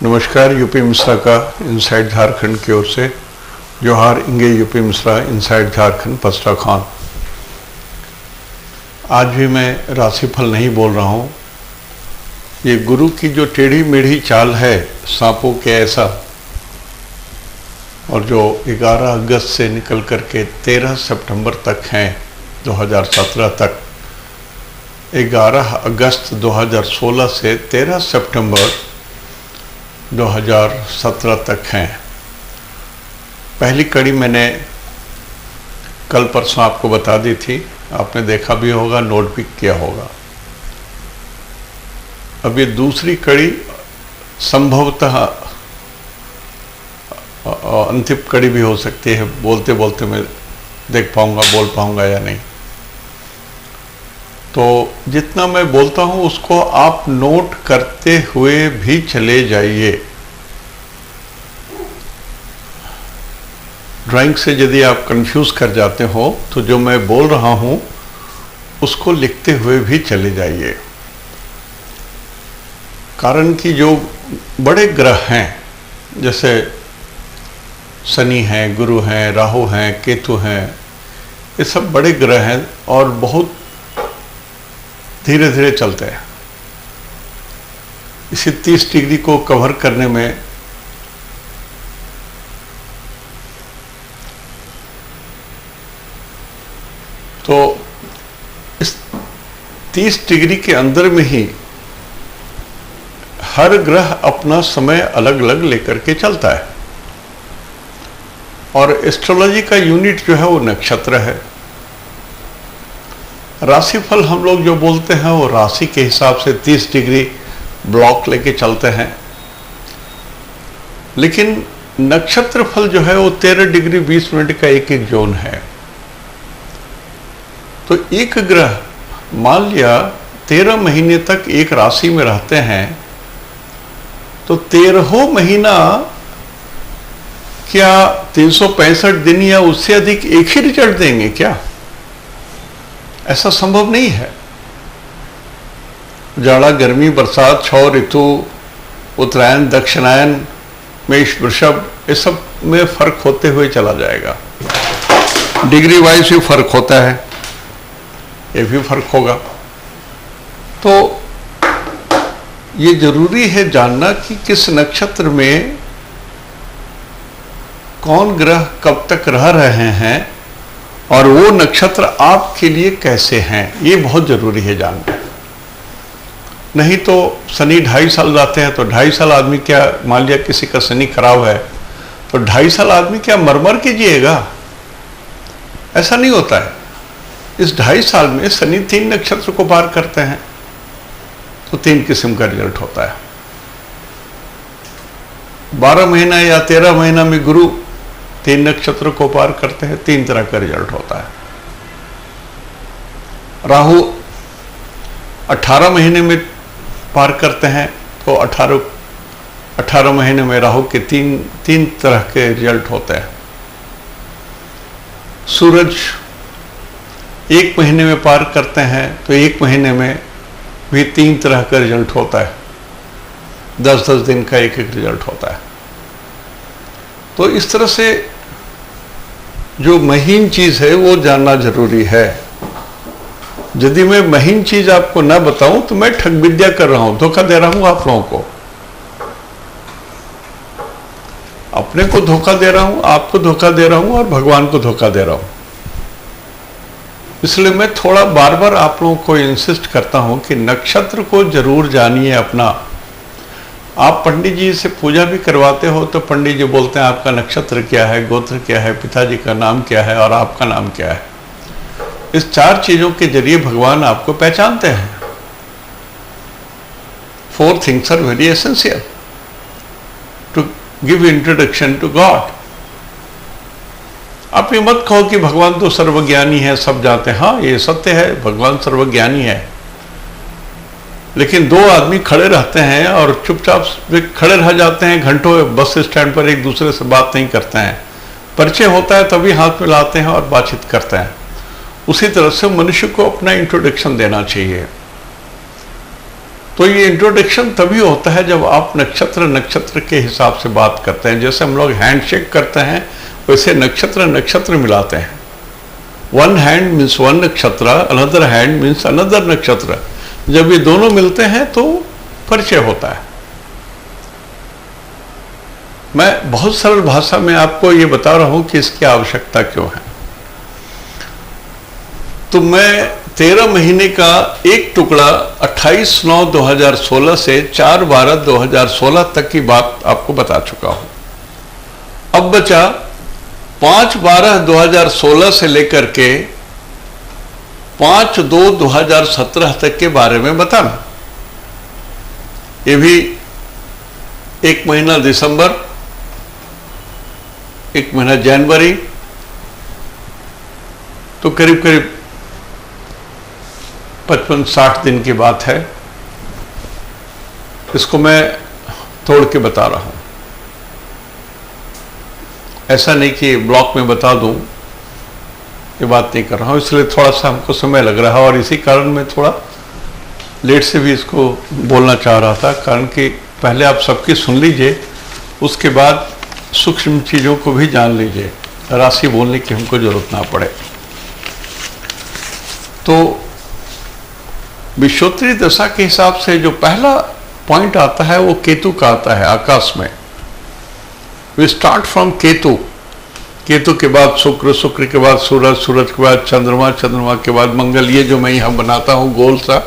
नमस्कार। यूपी मिश्रा का इनसाइड झारखंड की ओर से जोहार। इंगे यूपी मिश्रा, इनसाइड झारखंड, पसरा खान। आज भी मैं राशिफल नहीं बोल रहा हूँ। ये गुरु की जो टेढ़ी मेढ़ी चाल है सांपों के ऐसा, और जो 11 अगस्त से निकल करके 13 सितंबर तक हैं 2017 तक, 11 अगस्त 2016 से 13 सितंबर 2017 तक हैं। पहली कड़ी मैंने कल परसों आपको बता दी थी, आपने देखा भी होगा, नोट भी किया होगा। अब ये दूसरी कड़ी संभवतः अंतिम कड़ी भी हो सकती है। बोलते बोलते मैं देख पाऊंगा, बोल पाऊंगा या नहीं। तो जितना मैं बोलता हूं उसको आप नोट करते हुए भी चले जाइए। ड्राइंग से यदि आप कंफ्यूज कर जाते हो तो जो मैं बोल रहा हूं उसको लिखते हुए भी चले जाइए। कारण कि जो बड़े ग्रह हैं, जैसे शनि हैं, गुरु हैं, राहु हैं, केतु हैं, ये सब बड़े ग्रह हैं और बहुत धीरे धीरे चलते हैं। इसी 30 डिग्री को कवर करने में तो इस 30 डिग्री के अंदर में ही हर ग्रह अपना समय अलग अलग लेकर के चलता है। और एस्ट्रोलॉजी का यूनिट जो है वो नक्षत्र है। राशिफल हम लोग जो बोलते हैं वो राशि के हिसाब से 30 डिग्री ब्लॉक लेके चलते हैं, लेकिन नक्षत्र फल जो है वो 13 डिग्री 20 मिनट का एक एक जोन है। तो एक ग्रह मान लिया 13 महीने तक एक राशि में रहते हैं, तो 13 महीना क्या 365 दिन या उससे अधिक एक ही रिजल्ट देंगे क्या? ऐसा संभव नहीं है। जाड़ा, गर्मी, बरसात, 6 ऋतु, उत्तरायण, दक्षिणायन, मेष, वृषभ, ये सब में फर्क होते हुए चला जाएगा। डिग्री वाइज भी फर्क होता है, ये भी फर्क होगा। तो ये जरूरी है जानना कि किस नक्षत्र में कौन ग्रह कब तक रह रहे हैं और वो नक्षत्र आपके लिए कैसे हैं, ये बहुत जरूरी है जानना। नहीं तो शनि 2.5 साल जाते हैं तो 2.5 साल आदमी क्या, मान लिया किसी का शनि खराब है तो 2.5 साल आदमी क्या मर के जिएगा? ऐसा नहीं होता है। इस 2.5 साल में शनि 3 नक्षत्र को पार करते हैं तो 3 किस्म का रिजल्ट होता है। 12 महीना या 13 महीना में गुरु 3 नक्षत्र को पार करते हैं, 3 तरह का रिजल्ट होता है। राहु 18 महीने में पार करते हैं तो 18 महीने में राहु के 3 तरह के रिजल्ट होते हैं। सूरज 1 महीने में पार करते हैं तो 1 महीने में भी 3 तरह का रिजल्ट होता है। 10-10 दिन का एक एक रिजल्ट होता है। तो इस तरह से जो महीन चीज है वो जानना जरूरी है। यदि मैं महीन चीज आपको ना बताऊं तो मैं ठग विद्या कर रहा हूं, धोखा दे रहा हूं आप लोगों को। अपने को धोखा दे रहा हूं, आपको धोखा दे रहा हूं और भगवान को धोखा दे रहा हूं। इसलिए मैं थोड़ा बार बार आप लोगों को इंसिस्ट करता हूं कि नक्षत्र को जरूर जानिए अपना। आप पंडित जी से पूजा भी करवाते हो तो पंडित जी बोलते हैं आपका नक्षत्र क्या है, गोत्र क्या है, पिताजी का नाम क्या है और आपका नाम क्या है। इस 4 चीजों के जरिए भगवान आपको पहचानते हैं। 4 things are very essential to give introduction to God. आप ये मत कहो कि भगवान तो सर्वज्ञानी है, सब जानते हैं। हाँ, ये सत्य है, भगवान सर्वज्ञानी है, लेकिन 2 आदमी खड़े रहते हैं और चुपचाप खड़े रह जाते हैं घंटों बस स्टैंड पर, एक दूसरे से बात नहीं करते हैं। परिचय होता है तभी हाथ मिलाते हैं और बातचीत करते हैं। उसी तरह से मनुष्य को अपना इंट्रोडक्शन देना चाहिए। तो ये इंट्रोडक्शन तभी होता है जब आप नक्षत्र नक्षत्र के हिसाब से बात करते हैं। जैसे हम लोग हैंडशेक करते हैं वैसे नक्षत्र नक्षत्र मिलाते हैं। वन हैंड मीन्स वन नक्षत्र, अनदर हैंड मीन्स अनदर नक्षत्र। जब ये दोनों मिलते हैं तो परिचय होता है। मैं बहुत सरल भाषा में आपको ये बता रहा हूं कि इसकी आवश्यकता क्यों है। तो मैं 13 महीने का एक टुकड़ा 28/9/2016 से 4/12/2016 तक की बात आपको बता चुका हूं। अब बचा 5/12/2016 से लेकर के 5/2/2017 तक के बारे में बताना। ये भी एक महीना दिसंबर, एक महीना जनवरी, तो करीब करीब 55-60 दिन की बात है। इसको मैं तोड़ के बता रहा हूं, ऐसा नहीं कि ब्लॉक में बता दूं, ये बात नहीं कर रहा हूं। इसलिए थोड़ा सा हमको समय लग रहा है और इसी कारण मैं थोड़ा लेट से भी इसको बोलना चाह रहा था, कारण कि पहले आप सबकी सुन लीजिए, उसके बाद सूक्ष्म चीज़ों को भी जान लीजिए, राशि बोलने की हमको जरूरत ना पड़े। तो विश्वोत्तरी दशा के हिसाब से जो पहला पॉइंट आता है वो केतु का आता है आकाश में। We start from Ketu, Ketu के बाद शुक्र, शुक्र के बाद सूरज, सूरज के बाद चंद्रमा, चंद्रमा के बाद मंगल। ये जो मैं यहां बनाता हूं गोल सा,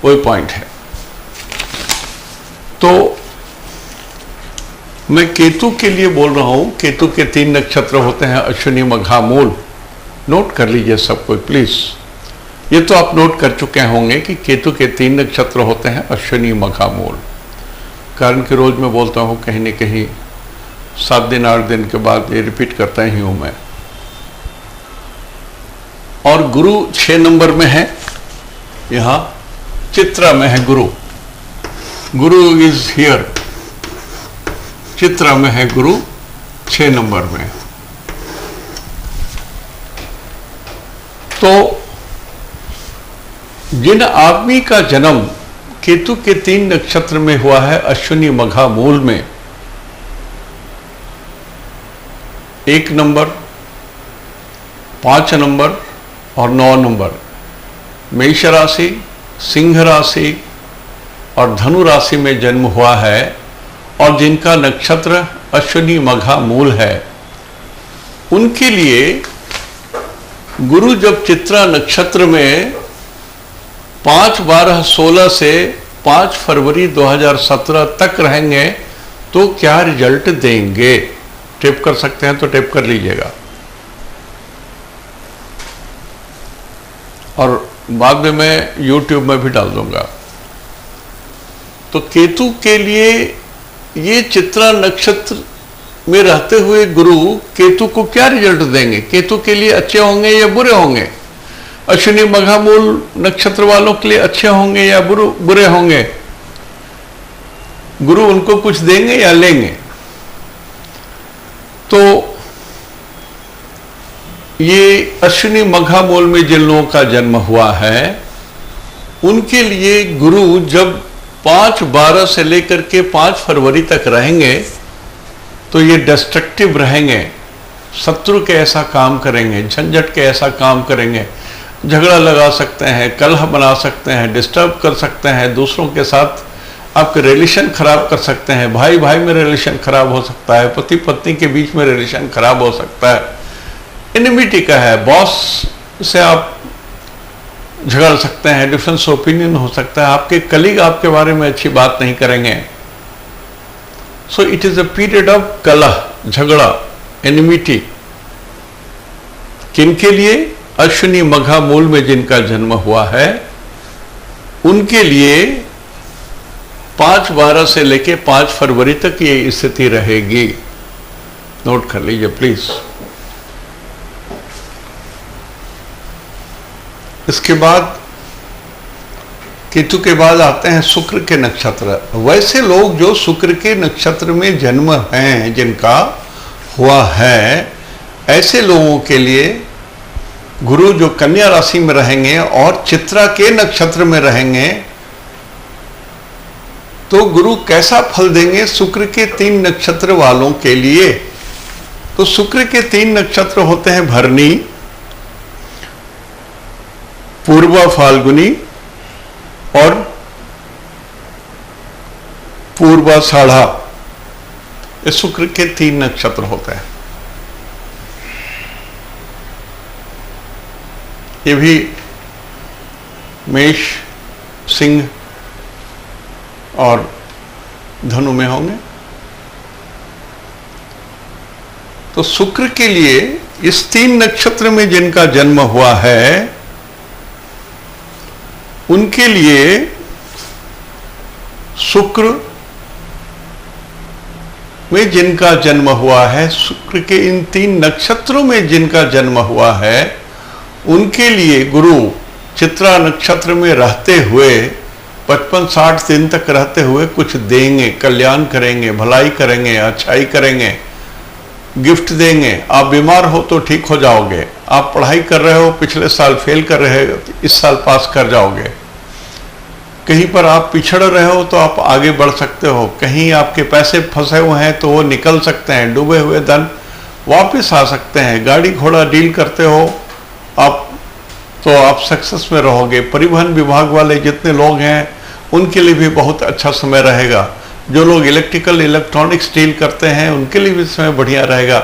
वही पॉइंट है। तो मैं केतु के लिए बोल रहा हूं। केतु के 3 नक्षत्र होते हैं, अश्विनी, मघा, मूल। नोट कर लीजिए सब कोई प्लीज। ये तो आप नोट कर चुके होंगे कि केतु के 3 नक्षत्र होते हैं, अश्विनी, मघा, मूल। कारण कि रोज मैं बोलता हूं, कहीं न कहीं 7 दिन 8 दिन के बाद ये रिपीट करता ही हूं मैं। और गुरु 6 नंबर में है, यहां चित्रा में है गुरु। गुरु इज हियर, चित्रा में है गुरु 6 नंबर में। तो जिन आदमी का जन्म केतु के 3 नक्षत्र में हुआ है, अश्विनी, मघा, मूल में, 1 नंबर, 5 नंबर और 9 नंबर, मेष राशि, सिंह राशि और धनु राशि में जन्म हुआ है, और जिनका नक्षत्र अश्विनी, मघा, मूल है, उनके लिए गुरु जब चित्रा नक्षत्र में 5/12/16 से 5 फरवरी 2017 तक रहेंगे तो क्या रिजल्ट देंगे। टिप कर सकते हैं तो टिप कर लीजिएगा, और बाद में मैं YouTube में भी डाल दूंगा। तो केतु के लिए ये चित्रा नक्षत्र में रहते हुए गुरु केतु को क्या रिजल्ट देंगे। केतु के लिए अच्छे होंगे या बुरे होंगे। अश्विनी, मघा, मूल नक्षत्र वालों के लिए अच्छे होंगे या बुरे होंगे। गुरु उनको कुछ देंगे या लेंगे। तो ये अश्विनी, मघा, मूल में जिन लोगों का जन्म हुआ है, उनके लिए गुरु जब 5/12 से लेकर के 5 फरवरी तक रहेंगे तो ये डिस्ट्रक्टिव रहेंगे, शत्रु के ऐसा काम करेंगे, झंझट के ऐसा काम करेंगे, झगड़ा लगा सकते हैं, कलह बना सकते हैं, डिस्टर्ब कर सकते हैं, दूसरों के साथ आपके रिलेशन खराब कर सकते हैं, भाई भाई में रिलेशन खराब हो सकता है, पति पत्नी के बीच में रिलेशन खराब हो सकता है, एनिमिटी का है, बॉस से आप झगड़ सकते हैं, डिफरेंस ओपिनियन हो सकता है, आपके कलीग आपके बारे में अच्छी बात नहीं करेंगे। So it is a period of कलह, झगड़ा, एनिमिटी। किनके लिए? अश्विनी, मघा, मूल में जिनका जन्म हुआ है, उनके लिए 5/12 से लेके 5 फरवरी तक ये स्थिति रहेगी। नोट कर लीजिए प्लीज। इसके बाद केतु के बाद आते हैं शुक्र के नक्षत्र। वैसे लोग जो शुक्र के नक्षत्र में जन्म हैं, जिनका हुआ है, ऐसे लोगों के लिए गुरु जो कन्या राशि में रहेंगे और चित्रा के नक्षत्र में रहेंगे, तो गुरु कैसा फल देंगे शुक्र के 3 नक्षत्र वालों के लिए? तो शुक्र के 3 नक्षत्र होते हैं भरणी, पूर्वा फाल्गुनी और पूर्वाषाढ़ा। ये शुक्र के 3 नक्षत्र होते हैं। ये भी मेष, सिंह और धनु में होंगे। तो शुक्र के लिए इस 3 नक्षत्र में जिनका जन्म हुआ है उनके लिए शुक्र में जिनका जन्म हुआ है, शुक्र के इन 3 नक्षत्रों में जिनका जन्म हुआ है उनके लिए गुरु चित्रा नक्षत्र में रहते हुए 55-60 दिन तक रहते हुए कुछ देंगे, कल्याण करेंगे, भलाई करेंगे, अच्छाई करेंगे, गिफ्ट देंगे। आप बीमार हो तो ठीक हो जाओगे, आप पढ़ाई कर रहे हो, पिछले साल फेल कर रहे हो, इस साल पास कर जाओगे, कहीं पर आप पिछड़ रहे हो तो आप आगे बढ़ सकते हो, कहीं आपके पैसे फंसे हुए हैं तो वो निकल सकते हैं, डूबे हुए धन वापस आ सकते हैं, गाड़ी घोड़ा डील करते हो आप तो आप सक्सेस में रहोगे। परिवहन विभाग वाले जितने लोग हैं उनके लिए भी बहुत अच्छा समय रहेगा। जो लोग इलेक्ट्रिकल इलेक्ट्रॉनिक्स डील करते हैं उनके लिए भी समय बढ़िया रहेगा।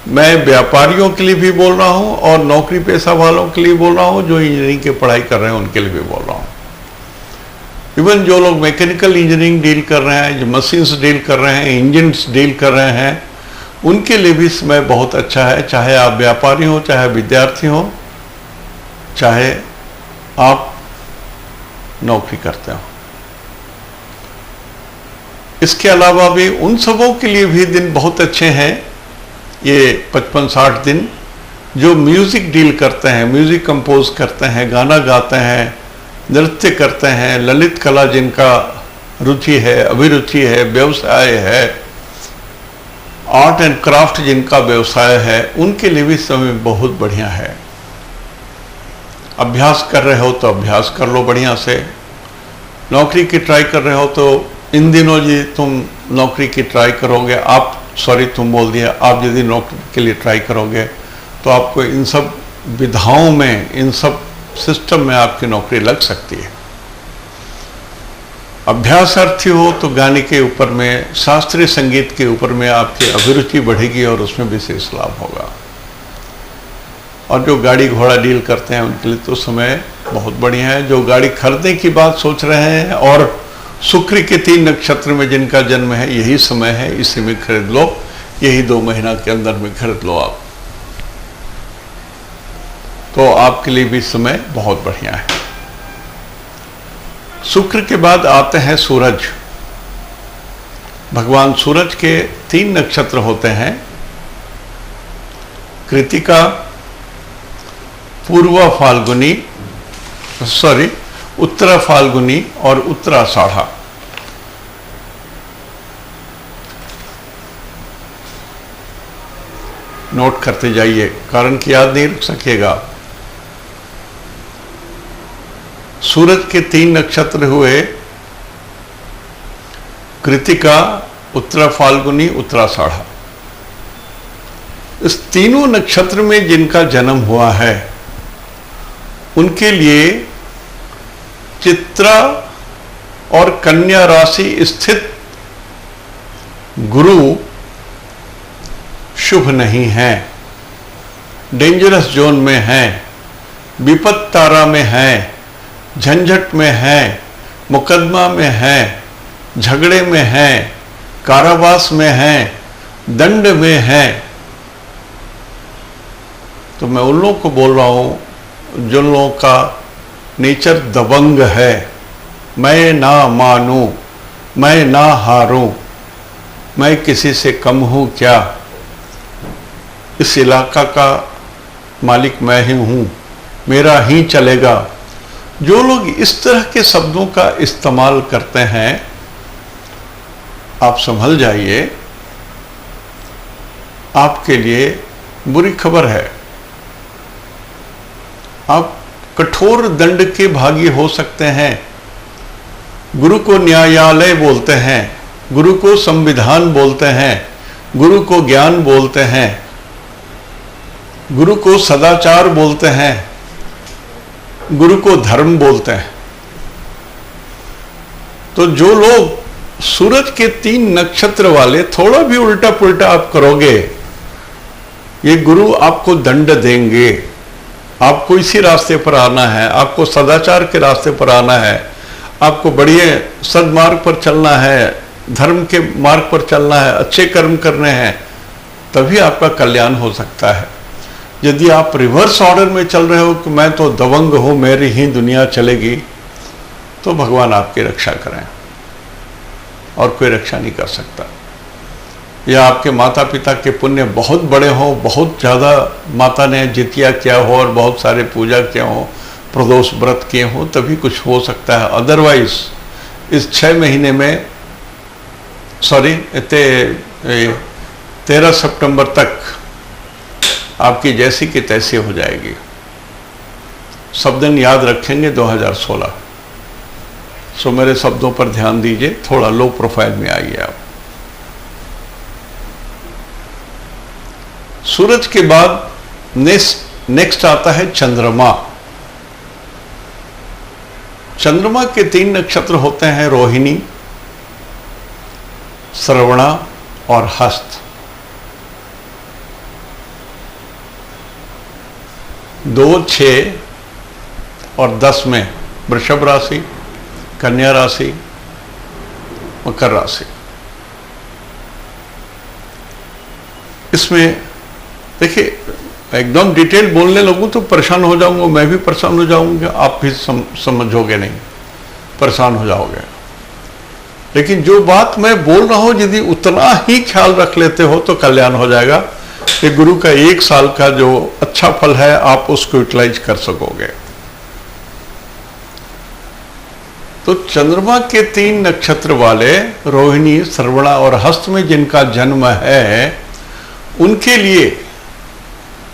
मैं व्यापारियों के लिए भी बोल रहा हूँ और नौकरी पेशा वालों के लिए बोल रहा हूँ, जो इंजीनियरिंग की पढ़ाई कर रहे हैं उनके लिए भी बोल रहा हूँ। इवन जो लोग मैकेनिकल इंजीनियरिंग डील कर रहे हैं, जो मशीन्स डील कर रहे हैं, इंजन्स डील कर रहे हैं, उनके लिए भी समय बहुत अच्छा है। चाहे आप व्यापारी हो, चाहे विद्यार्थी हो, चाहे आप नौकरी करते हो। इसके अलावा भी उन सबों के लिए भी दिन बहुत अच्छे हैं ये 55-60 दिन, जो म्यूजिक डील करते हैं, म्यूजिक कंपोज करते हैं, गाना गाते हैं, नृत्य करते हैं, ललित कला जिनका रुचि है, अभिरुचि है, व्यवसाय है, आर्ट एंड क्राफ्ट जिनका व्यवसाय है, उनके लिए भी समय बहुत बढ़िया है। अभ्यास कर रहे हो तो अभ्यास कर लो बढ़िया से, नौकरी की ट्राई कर रहे हो तो इन दिनों जी तुम नौकरी की ट्राई करोगे, तुम बोल दिया, आप यदि नौकरी के लिए ट्राई करोगे तो आपको इन सब विधाओं में, इन सब सिस्टम में आपकी नौकरी लग सकती है। अभ्यासार्थी हो तो गाने के ऊपर में, शास्त्रीय संगीत के ऊपर में आपकी अभिरुचि बढ़ेगी और उसमें विशेष लाभ होगा। और जो गाड़ी घोड़ा डील करते हैं उनके लिए तो समय बहुत बढ़िया है। जो गाड़ी खरीदने की बात सोच रहे हैं और शुक्र के 3 नक्षत्र में जिनका जन्म है, यही समय है, इसी में खरीद लो, यही 2 महीना के अंदर में खरीद लो आप, तो आपके लिए भी समय बहुत बढ़िया है। शुक्र के बाद आते हैं सूरज। भगवान सूरज के 3 नक्षत्र होते हैं, कृतिका, पूर्वा फाल्गुनी, उत्तरा फाल्गुनी और उत्तराषाढ़ा। नोट करते जाइए, कारण कि याद नहीं रख सकिएगा। सूरज के 3 नक्षत्र हुए, कृतिका, उत्तरा फाल्गुनी, उत्तराषाढ़ा। इस तीनों नक्षत्र में जिनका जन्म हुआ है उनके लिए चित्रा और कन्या राशि स्थित गुरु शुभ नहीं है, डेंजरस जोन में है, विपद तारा में है, झंझट में है, मुकदमा में है, झगड़े में है, कारावास में है, दंड में है। तो मैं उन लोगों को बोल रहा हूं जिन लोगों का नेचर दबंग है, मैं ना मानूं, मैं ना हारूं, मैं किसी से कम हूं क्या, इस इलाका का मालिक मैं ही हूं, मेरा ही चलेगा। जो लोग इस तरह के शब्दों का इस्तेमाल करते हैं, आप संभल जाइए, आपके लिए बुरी खबर है। आप कठोर दंड के भागी हो सकते हैं। गुरु को न्यायालय बोलते हैं, गुरु को संविधान बोलते हैं, गुरु को ज्ञान बोलते हैं, गुरु को सदाचार बोलते हैं, गुरु को धर्म बोलते हैं। तो जो लोग सूरज के 3 नक्षत्र वाले, थोड़ा भी उल्टा पुल्टा आप करोगे, ये गुरु आपको दंड देंगे। आपको इसी रास्ते पर आना है, आपको सदाचार के रास्ते पर आना है, आपको बढ़िया सद्मार्ग पर चलना है, धर्म के मार्ग पर चलना है, अच्छे कर्म करने हैं, तभी आपका कल्याण हो सकता है। यदि आप रिवर्स ऑर्डर में चल रहे हो कि मैं तो दबंग हूं, मेरी ही दुनिया चलेगी, तो भगवान आपकी रक्षा करें, और कोई रक्षा नहीं कर सकता। या आपके माता पिता के पुण्य बहुत बड़े हों, बहुत ज़्यादा माता ने जितिया किया हो और बहुत सारे पूजा किया हो, प्रदोष व्रत किए हो, तभी कुछ हो सकता है। अदरवाइज इस 6 महीने में 13 सितंबर तक आपकी जैसी की तैसी हो जाएगी। सब दिन याद रखेंगे 2016। सो मेरे शब्दों पर ध्यान दीजिए, थोड़ा लो प्रोफाइल में आइए आप। सूरज के बाद नेक्स्ट आता है चंद्रमा। चंद्रमा के 3 नक्षत्र होते हैं, रोहिणी, श्रवणा और हस्त। 2, 6 और 10 में वृषभ राशि, कन्या राशि, मकर राशि। इसमें देखिए, एकदम डिटेल बोलने लगूं तो परेशान हो जाऊंगा, मैं भी परेशान हो जाऊंगा, आप भी समझोगे नहीं, परेशान हो जाओगे। लेकिन जो बात मैं बोल रहा हूं, यदि उतना ही ख्याल रख लेते हो तो कल्याण हो जाएगा। कि गुरु का 1 साल का जो अच्छा फल है, आप उसको यूटिलाइज कर सकोगे। तो चंद्रमा के 3 नक्षत्र वाले, रोहिणी, श्रवणा और हस्त में जिनका जन्म है, उनके लिए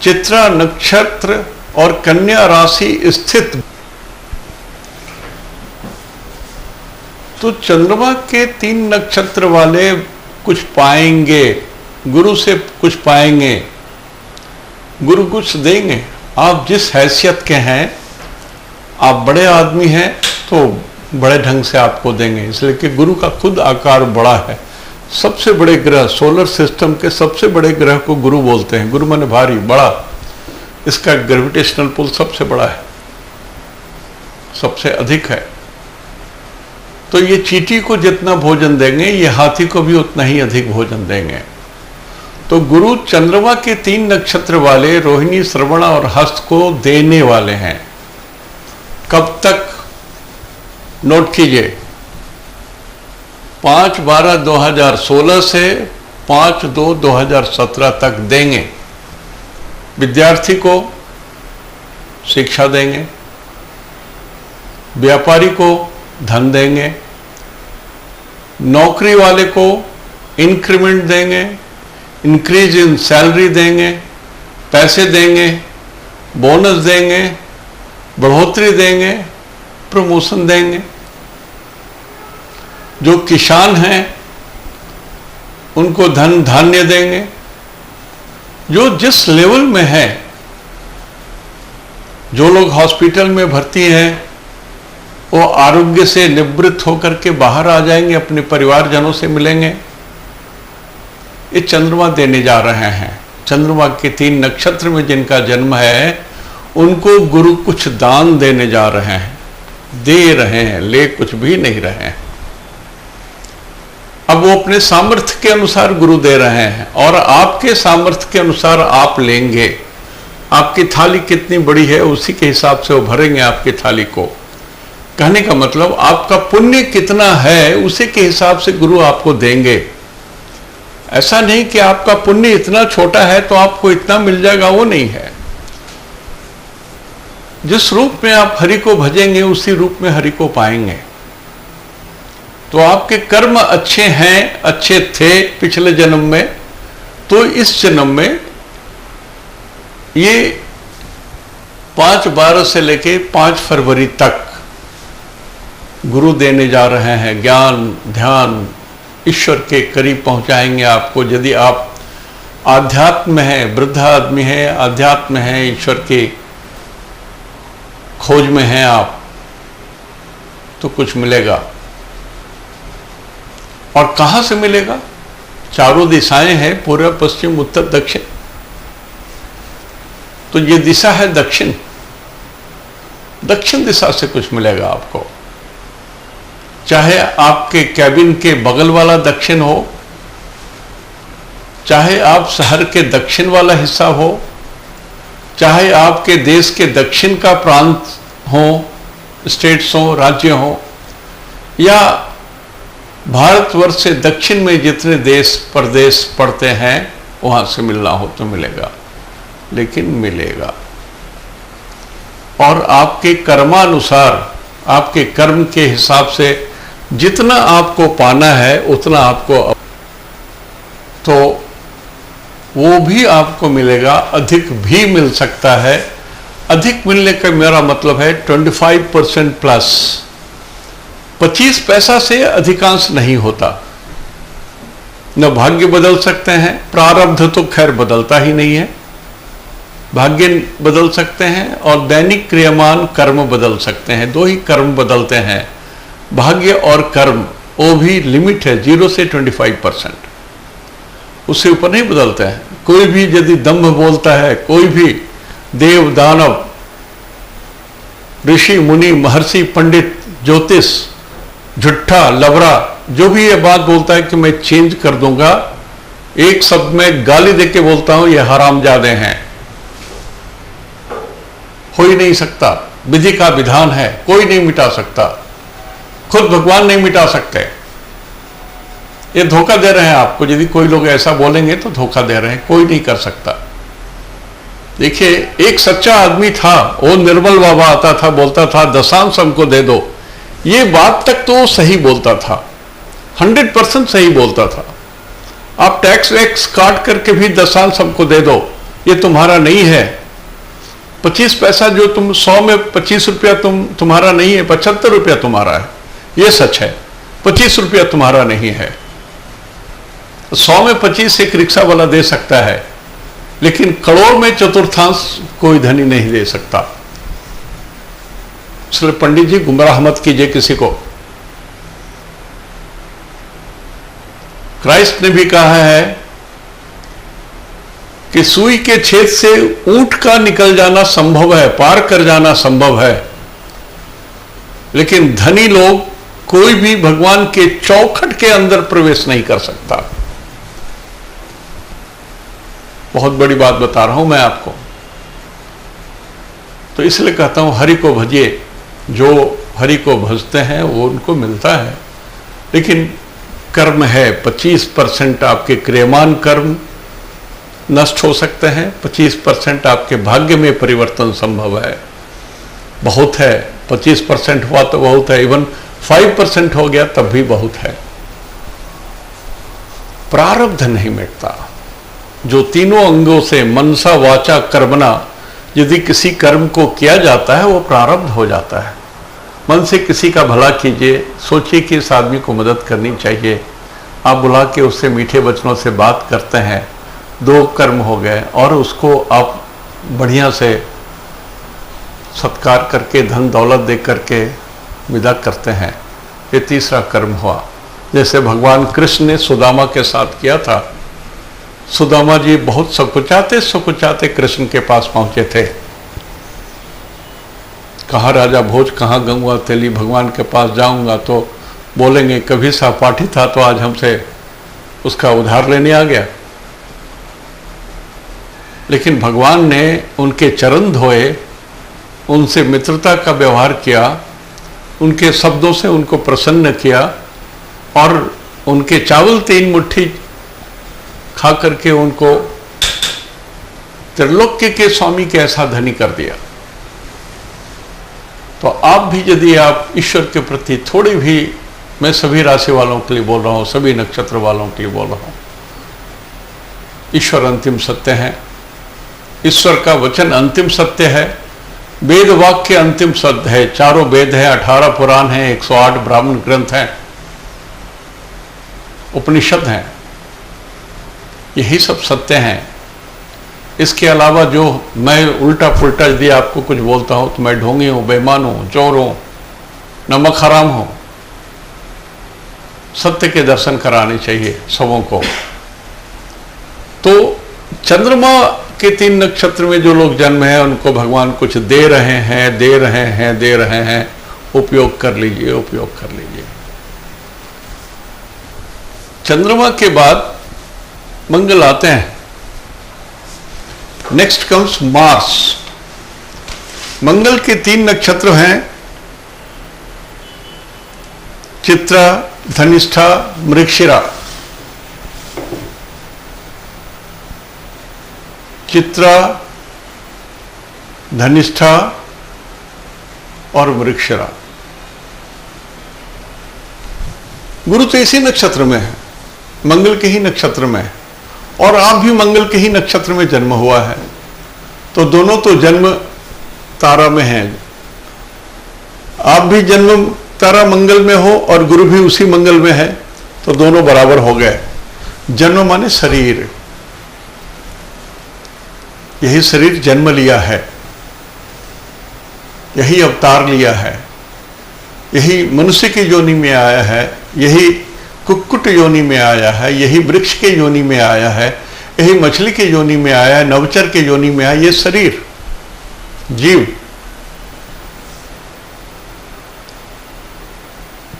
चित्रा नक्षत्र और कन्या राशि स्थित, तो चंद्रमा के 3 नक्षत्र वाले कुछ पाएंगे, गुरु से कुछ पाएंगे, गुरु कुछ देंगे। आप जिस हैसियत के हैं, आप बड़े आदमी हैं तो बड़े ढंग से आपको देंगे, इसलिए कि गुरु का खुद आकार बड़ा है। सबसे बड़े ग्रह, सोलर सिस्टम के सबसे बड़े ग्रह को गुरु बोलते हैं। गुरु माने भारी, बड़ा, इसका ग्रेविटेशनल पुल सबसे बड़ा है, सबसे अधिक है। तो ये चींटी को जितना भोजन देंगे, ये हाथी को भी उतना ही अधिक भोजन देंगे। तो गुरु चंद्रमा के 3 नक्षत्र वाले, रोहिणी, श्रवणा और हस्त को देने वाले हैं। कब तक? नोट कीजिए, 5/12/2016 से 5/2/2017 तक देंगे। विद्यार्थी को शिक्षा देंगे, व्यापारी को धन देंगे, नौकरी वाले को इंक्रीमेंट देंगे, इंक्रीज इन सैलरी देंगे, पैसे देंगे, बोनस देंगे, बढ़ोतरी देंगे, प्रमोशन देंगे। जो किसान हैं उनको धन धान्य देंगे। जो जिस लेवल में है, जो लोग हॉस्पिटल में भर्ती हैं, वो आरोग्य से निवृत्त होकर के बाहर आ जाएंगे, अपने परिवारजनों से मिलेंगे। ये चंद्रमा देने जा रहे हैं। चंद्रमा के 3 नक्षत्र में जिनका जन्म है, उनको गुरु कुछ दान देने जा रहे हैं, दे रहे हैं, ले कुछ भी नहीं रहे हैं। अब वो अपने सामर्थ्य के अनुसार गुरु दे रहे हैं, और आपके सामर्थ्य के अनुसार आप लेंगे। आपकी थाली कितनी बड़ी है, उसी के हिसाब से वो भरेंगे आपकी थाली को। कहने का मतलब, आपका पुण्य कितना है, उसी के हिसाब से गुरु आपको देंगे। ऐसा नहीं कि आपका पुण्य इतना छोटा है तो आपको इतना मिल जाएगा, वो नहीं है। जिस रूप में आप हरि को भजेंगे, उसी रूप में हरि को पाएंगे। तो आपके कर्म अच्छे हैं, अच्छे थे पिछले जन्म में, तो इस जन्म में ये 5/12 से लेके 5 फरवरी तक गुरु देने जा रहे हैं, ज्ञान ध्यान ईश्वर के करीब पहुंचाएंगे आपको। यदि आप आध्यात्म में है, वृद्ध आदमी है, आध्यात्म है, ईश्वर की खोज में हैं आप, तो कुछ मिलेगा। और कहां से मिलेगा? चारों दिशाएं हैं, पूर्व पश्चिम उत्तर दक्षिण। तो ये दिशा है दक्षिण, दक्षिण दिशा से कुछ मिलेगा आपको। चाहे आपके कैबिन के बगल वाला दक्षिण हो, चाहे आप शहर के दक्षिण वाला हिस्सा हो, चाहे आपके देश के दक्षिण का प्रांत हो, स्टेट्स हो, राज्य हो, या भारतवर्ष से दक्षिण में जितने देश प्रदेश पड़ते हैं वहां से मिलना हो तो मिलेगा, लेकिन मिलेगा। और आपके कर्मानुसार, आपके कर्म के हिसाब से जितना आपको पाना है उतना आपको, तो वो भी आपको मिलेगा। अधिक भी मिल सकता है। अधिक मिलने का मेरा मतलब है 25% प्लस। 25 पैसा से अधिकांश नहीं होता। न भाग्य बदल सकते हैं, प्रारब्ध तो खैर बदलता ही नहीं है। भाग्य बदल सकते हैं और दैनिक क्रियमान कर्म बदल सकते हैं। दो ही कर्म बदलते हैं, भाग्य और कर्म। वो भी लिमिट है 0 से 25%, उससे ऊपर नहीं बदलते हैं। कोई भी यदि दंभ बोलता है, कोई भी देव दानव ऋषि मुनि महर्षि पंडित ज्योतिष झुट्ठा लवरा जो भी ये बात बोलता है कि मैं चेंज कर दूंगा, एक शब्द में गाली देके बोलता हूं ये हरामजादे हैं, हो ही नहीं सकता। विधि का विधान है, कोई नहीं मिटा सकता, खुद भगवान नहीं मिटा सकते। ये धोखा दे रहे हैं आपको। यदि कोई लोग ऐसा बोलेंगे तो धोखा दे रहे हैं, कोई नहीं कर सकता। देखिए, एक सच्चा आदमी था, वो निर्मल बाबा आता था, बोलता था दशांश हमको दे दो। ये बात तक तो सही बोलता था, 100% सही बोलता था। आप टैक्स वैक्स काट करके भी दशांश हमको दे दो, ये तुम्हारा नहीं है। 25 पैसा जो तुम 100 में 25 रुपया तुम्हारा नहीं है, 75 रुपया तुम्हारा है, ये सच है। 25 रुपया तुम्हारा नहीं है। 100 में 25 एक रिक्शा वाला दे सकता है, लेकिन करोड़ में चतुर्थांश कोई धनी नहीं दे सकता। इसलिए पंडित जी गुमराह मत कीजिए किसी को। क्राइस्ट ने भी कहा है कि सुई के छेद से ऊंट का निकल जाना संभव है, पार कर जाना संभव है, लेकिन धनी लोग कोई भी भगवान के चौखट के अंदर प्रवेश नहीं कर सकता। बहुत बड़ी बात बता रहा हूं मैं आपको। तो इसलिए कहता हूं हरि को भजिए। जो हरि को भजते हैं वो उनको मिलता है, लेकिन कर्म है। 25% आपके क्रियमान कर्म नष्ट हो सकते हैं, 25% आपके भाग्य में परिवर्तन संभव है। बहुत है, 25% हुआ तो बहुत है। इवन 5% हो गया तब भी बहुत है। प्रारब्ध नहीं मिटता। जो तीनों अंगों से मनसा वाचा कर्मणा, यदि किसी कर्म को किया जाता है वो प्रारब्ध हो जाता है। मन से किसी का भला कीजिए, सोचिए कि इस आदमी को मदद करनी चाहिए, आप बुला के उससे मीठे वचनों से बात करते हैं, 2 कर्म हो गए। और उसको आप बढ़िया से सत्कार करके धन दौलत दे करके विदा करते हैं, ये तीसरा कर्म हुआ। जैसे भगवान कृष्ण ने सुदामा के साथ किया था। सुदामा जी बहुत सकुचाते कृष्ण के पास पहुंचे थे। कहा राजा भोज, कहाँ गंगा तेली, भगवान के पास जाऊंगा तो बोलेंगे कभी सहपाठी था तो आज हमसे उसका उधार लेने आ गया। लेकिन भगवान ने उनके चरण धोए, उनसे मित्रता का व्यवहार किया, उनके शब्दों से उनको प्रसन्न किया और उनके चावल 3 मुट्ठी खा करके उनको त्रिलोक्य के स्वामी के ऐसा धनी कर दिया। तो आप भी यदि आप ईश्वर के प्रति थोड़ी भी, मैं सभी राशि वालों के लिए बोल रहा हूं, सभी नक्षत्र वालों के लिए बोल रहा हूं, ईश्वर अंतिम सत्य है। ईश्वर का वचन अंतिम सत्य है। वेद वाक्य अंतिम शब्द है, चारों वेद है, 18 पुराण है, 108 ब्राह्मण ग्रंथ हैं, उपनिषद हैं, यही सब सत्य हैं। इसके अलावा जो मैं उल्टा पुल्टा यदि आपको कुछ बोलता हूं तो मैं ढोंगी हूं, बेईमान हूं, चोर हूं, नमक हराम हूं। सत्य के दर्शन कराने चाहिए सबों को। तो चंद्रमा के 3 नक्षत्र में जो लोग जन्म है उनको भगवान कुछ दे रहे हैं, दे रहे हैं, दे रहे हैं। उपयोग कर लीजिए, उपयोग कर लीजिए। चंद्रमा के बाद मंगल आते हैं। Next comes Mars. मंगल के 3 नक्षत्र हैं, चित्रा, धनिष्ठा, मृगशिरा। चित्रा, धनिष्ठा और मृगशिरा। गुरु तो इसी नक्षत्र में है, मंगल के ही नक्षत्र में है, और आप भी मंगल के ही नक्षत्र में जन्म हुआ है। तो दोनों तो जन्म तारा में हैं। आप भी जन्म तारा मंगल में हो और गुरु भी उसी मंगल में है, तो दोनों बराबर हो गए। जन्म माने शरीर, यही शरीर जन्म लिया है, यही अवतार लिया है, यही मनुष्य की योनि में आया है, यही कुक्कुट योनि में आया है, यही वृक्ष के योनि में आया है, यही मछली के योनि में आया है, नवचर के योनि में आया। ये शरीर, जीव।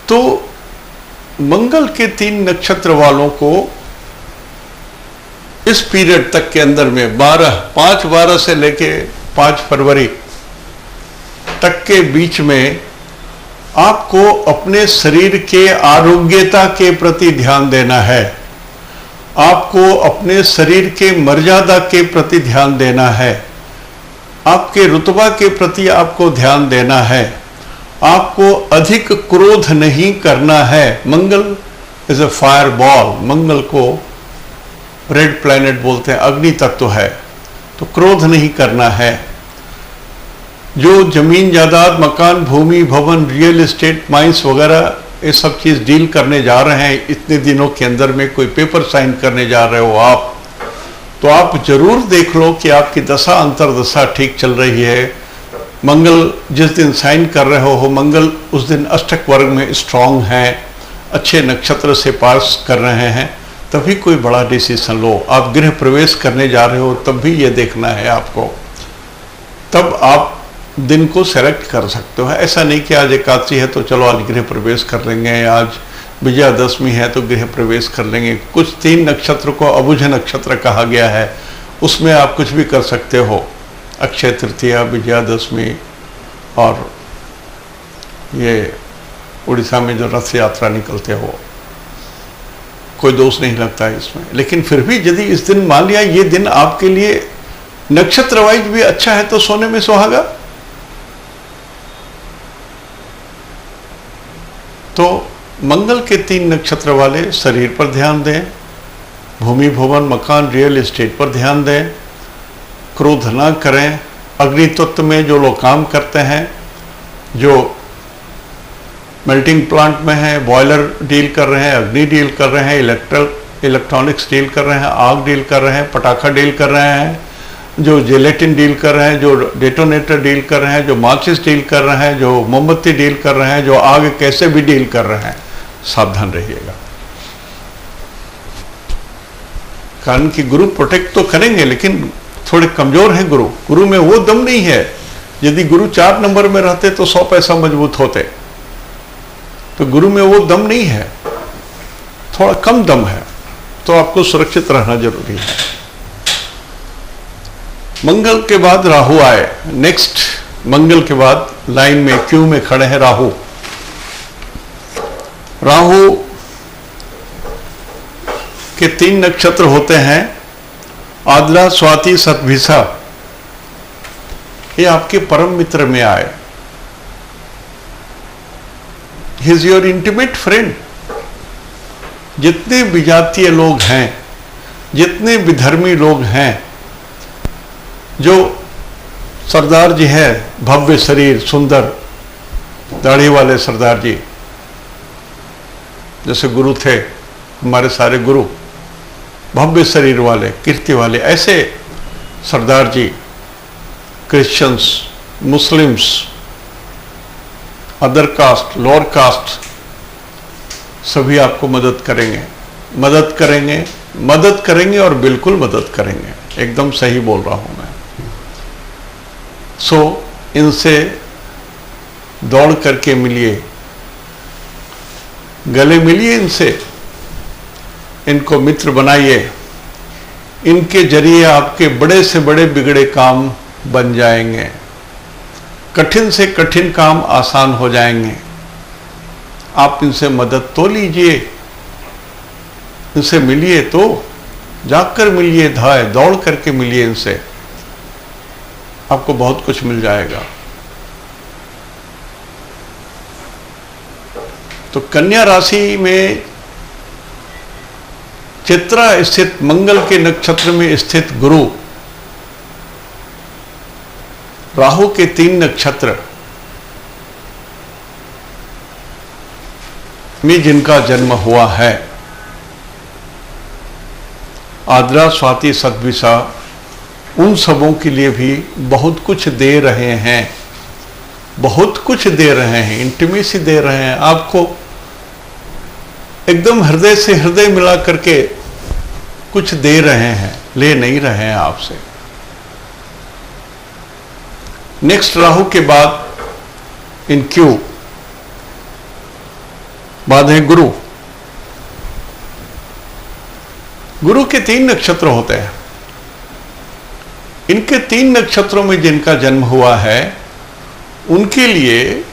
तो मंगल के 3 नक्षत्र वालों को इस पीरियड तक के अंदर में 5/12 से लेके 5 फरवरी तक के बीच में आपको अपने शरीर के आरोग्यता के प्रति ध्यान देना है। आपको अपने शरीर के मर्यादा के प्रति ध्यान देना है। आपके रुतबा के प्रति आपको ध्यान देना है। आपको अधिक क्रोध नहीं करना है। मंगल इज अ फायर बॉल। मंगल को रेड प्लैनेट बोलते हैं, अग्नि तत्व है, तो क्रोध नहीं करना है। जो जमीन जायदाद, मकान, भूमि, भवन, रियल एस्टेट, माइंस वगैरह ये सब चीज डील करने जा रहे हैं इतने दिनों के अंदर में, कोई पेपर साइन करने जा रहे हो आप, तो आप जरूर देख लो कि आपकी दशा अंतरदशा ठीक चल रही है। मंगल जिस दिन साइन कर रहे हो, मंगल उस दिन अष्टक वर्ग में स्ट्रांग है, अच्छे नक्षत्र से पास कर रहे हैं, तभी कोई बड़ा डिसीजन लो। आप गृह प्रवेश करने जा रहे हो तब भी ये देखना है आपको, तब आप दिन को सेलेक्ट कर सकते हो। ऐसा नहीं कि आज एकादशी है तो चलो आज गृह प्रवेश कर लेंगे, आज विजयादशमी है तो गृह प्रवेश कर लेंगे। कुछ 3 नक्षत्र को अबुझ नक्षत्र कहा गया है, उसमें आप कुछ भी कर सकते हो। अक्षय तृतीया, विजयादशमी और ये उड़ीसा में जो रथ यात्रा निकलते हो, कोई दोष नहीं लगता है इसमें। लेकिन फिर भी यदि इस दिन मान लिया ये दिन आपके लिए नक्षत्र वाइज भी अच्छा है तो सोने में सुहागा। तो मंगल के 3 नक्षत्र वाले शरीर पर ध्यान दें, भूमि, भवन, मकान, रियल एस्टेट पर ध्यान दें, क्रोध ना करें। अग्नि तत्व में जो लोग काम करते हैं, जो मेल्टिंग प्लांट में है, बॉयलर डील कर रहे हैं, अग्नि डील कर रहे हैं, इलेक्ट्रॉनिक्स डील कर रहे हैं, आग डील कर रहे हैं, पटाखा डील कर रहे हैं, जो जेलेटिन डील कर रहे हैं, जो डेटोनेटर डील कर रहे हैं, जो माचिस डील कर रहे हैं, जो मोमबत्ती डील कर रहे हैं, जो आग कैसे भी डील कर रहे हैं, सावधान रहिएगा। कारण कि गुरु प्रोटेक्ट तो करेंगे, लेकिन थोड़े कमजोर हैं गुरु। गुरु में वो दम नहीं है। यदि गुरु 4 नंबर में रहते तो 100 पैसा मजबूत होते, तो गुरु में वो दम नहीं है, थोड़ा कम दम है, तो आपको सुरक्षित रहना जरूरी है। मंगल के बाद राहु आए। नेक्स्ट मंगल के बाद लाइन में क्यू में खड़े हैं राहु। राहु के 3 नक्षत्र होते हैं, आद्रा, स्वाति, शतभिषा। ये आपके परम मित्र में आए। He is your intimate friend. जितने विजातीय लोग हैं, जितने विधर्मी लोग हैं, जो सरदार जी है, भव्य शरीर, सुंदर दाढ़ी वाले सरदार जी, जैसे गुरु थे हमारे सारे गुरु, भव्य शरीर वाले, कीर्ति वाले, ऐसे सरदार जी Christians, Muslims, other caste, lower caste सभी आपको मदद करेंगे, मदद करेंगे, मदद करेंगे और बिल्कुल मदद करेंगे। एकदम सही बोल रहा हूं मैं। सो इनसे दौड़ करके मिलिए, गले मिलिए इनसे, इनको मित्र बनाइए। इनके जरिए आपके बड़े से बड़े बिगड़े काम बन जाएंगे, कठिन से कठिन काम आसान हो जाएंगे। आप इनसे मदद तो लीजिए, इनसे मिलिए, तो जाकर मिलिए, दौड़ करके मिलिए इनसे, आपको बहुत कुछ मिल जाएगा। तो कन्या राशि में चित्रा स्थित मंगल के नक्षत्र में स्थित गुरु, राहु के 3 नक्षत्र में जिनका जन्म हुआ है, आद्रा, स्वाति, सतभिषा, उन सबों के लिए भी बहुत कुछ दे रहे हैं, बहुत कुछ दे रहे हैं, इंटीमेसी दे रहे हैं आपको, एकदम हृदय से हृदय मिला करके कुछ दे रहे हैं, ले नहीं रहे हैं आपसे। नेक्स्ट राहु के बाद इन क्यू बाद है गुरु। गुरु के 3 नक्षत्र होते हैं। इनके 3 नक्षत्रों में जिनका जन्म हुआ है उनके लिए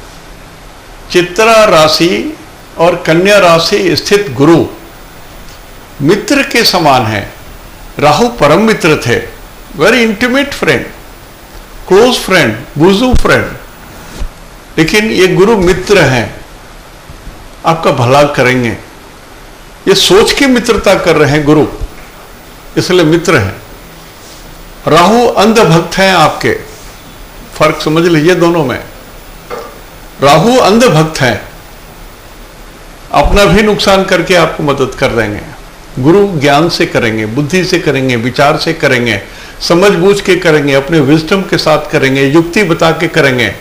चित्रा राशि और कन्या राशि स्थित गुरु मित्र के समान है। राहु परम मित्र थे, very intimate friend, close friend, बुजू फ्रेंड, लेकिन ये गुरु मित्र हैं, आपका भला करेंगे। ये सोच के मित्रता कर रहे हैं गुरु, इसलिए मित्र हैं। राहु अंधभक्त हैं आपके, फर्क समझ लीजिए दोनों में। राहु अंधभक्त हैं, अपना भी नुकसान करके आपको मदद कर देंगे। गुरु ज्ञान से करेंगे, बुद्धि से करेंगे, विचार से करेंगे, समझ बूझ के करेंगे, अपने विजडम के साथ करेंगे, युक्ति बता के करेंगे,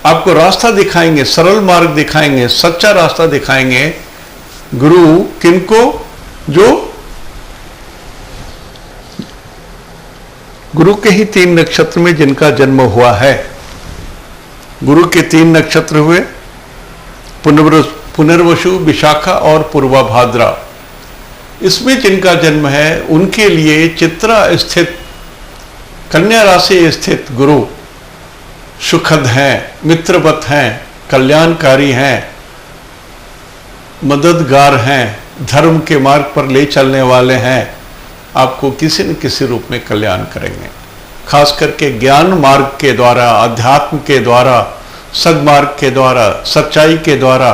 आपको रास्ता दिखाएंगे, सरल मार्ग दिखाएंगे, सच्चा रास्ता दिखाएंगे। गुरु किनको? जो गुरु के ही 3 नक्षत्र में जिनका जन्म हुआ है। गुरु के 3 नक्षत्र हुए पुनर्वसु, विशाखा और पूर्वा भाद्रा। इसमें जिनका जन्म है उनके लिए चित्रा स्थित कन्या राशि स्थित गुरु सुखद हैं, मित्रवत हैं, कल्याणकारी हैं, मददगार हैं, धर्म के मार्ग पर ले चलने वाले हैं, आपको किसी न किसी रूप में कल्याण करेंगे। खास करके ज्ञान मार्ग के द्वारा, अध्यात्म के द्वारा, सद्मार्ग के द्वारा, सच्चाई के द्वारा